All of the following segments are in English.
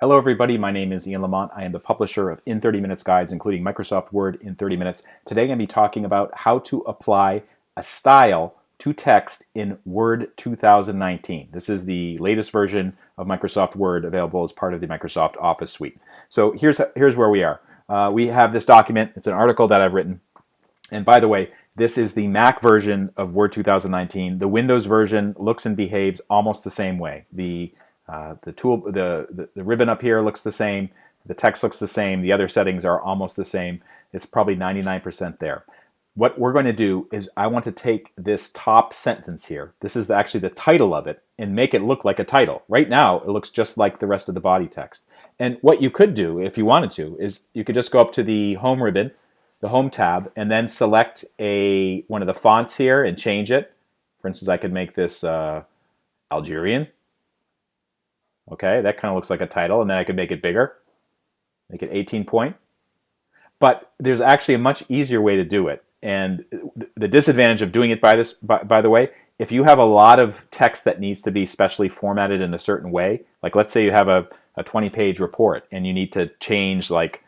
Hello everybody, my name is Ian Lamont. I am the publisher of In 30 Minutes Guides, including Microsoft Word in 30 Minutes. Today I'm going to be talking about how to apply a style to text in Word 2019. This is the latest version of Microsoft Word available as part of the Microsoft Office suite. So here's where we are. We have this document. It's an article that I've written. And by the way, this is the Mac version of Word 2019. The Windows version looks and behaves almost the same way. The ribbon up here looks the same. The text looks the same. The other settings are almost the same. It's probably 99% there. What we're going to do is I want to take this top sentence here. This is actually the title of it and make it look like a title. Right now, it looks just like the rest of the body text. And what you could do, if you wanted to, is you could just go up to the Home ribbon, the Home tab, and then select one of the fonts here and change it. For instance, I could make this Algerian. Okay, that kind of looks like a title, and then I could make it bigger, make it 18 point. But there's actually a much easier way to do it. And the disadvantage of doing it by the way, if you have a lot of text that needs to be specially formatted in a certain way, like let's say you have a 20-page report and you need to change like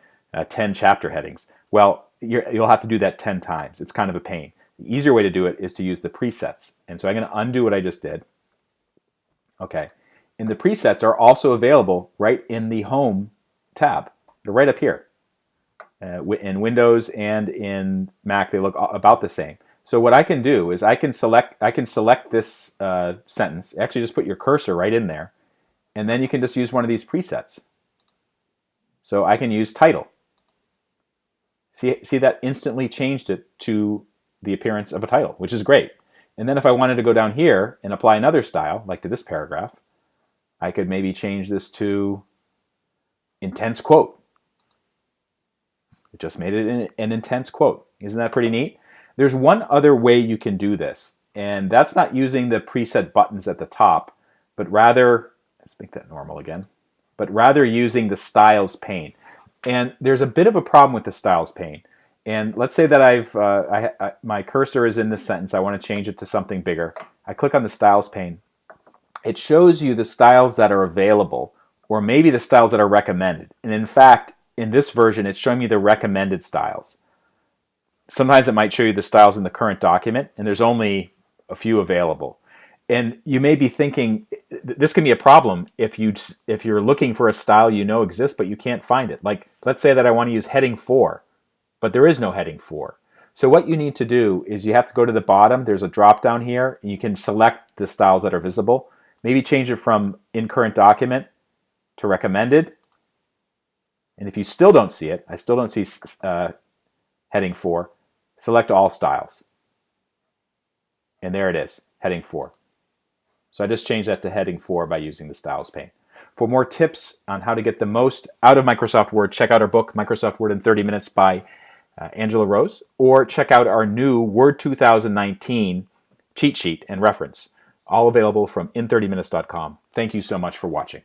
10 chapter headings, well, you'll have to do that 10 times. It's kind of a pain. The easier way to do it is to use the presets. And so I'm going to undo what I just did. Okay. And the presets are also available right in the Home tab. They're right up here. In Windows and in Mac, they look about the same. So what I can do is I can select this sentence. Actually, just put your cursor right in there, and then you can just use one of these presets. So I can use title. See that instantly changed it to the appearance of a title, which is great. And then if I wanted to go down here and apply another style, like to this paragraph, I could maybe change this to intense quote. It just made it an intense quote. Isn't that pretty neat? There's one other way you can do this, and that's not using the preset buttons at the top, but rather, let's make that normal again, but rather using the Styles pane. And there's a bit of a problem with the Styles pane. And let's say that my cursor is in this sentence. I want to change it to something bigger. I click on the Styles pane. It shows you the styles that are available, or maybe the styles that are recommended. And in fact, in this version, it's showing me the recommended styles. Sometimes it might show you the styles in the current document, and there's only a few available. And you may be thinking, this can be a problem if you're looking for a style you know exists, but you can't find it. Like, let's say that I want to use heading 4, but there is no heading 4. So what you need to do is you have to go to the bottom. There's a drop down here, and you can select the styles that are visible. Maybe change it from in current document to recommended. And if you still don't see it, I still don't see heading 4, select all styles. And there it is, heading 4. So I just changed that to heading 4 by using the Styles pane. For more tips on how to get the most out of Microsoft Word, check out our book, Microsoft Word in 30 Minutes by Angela Rose, or check out our new Word 2019 cheat sheet and reference. All available from in30minutes.com. Thank you so much for watching.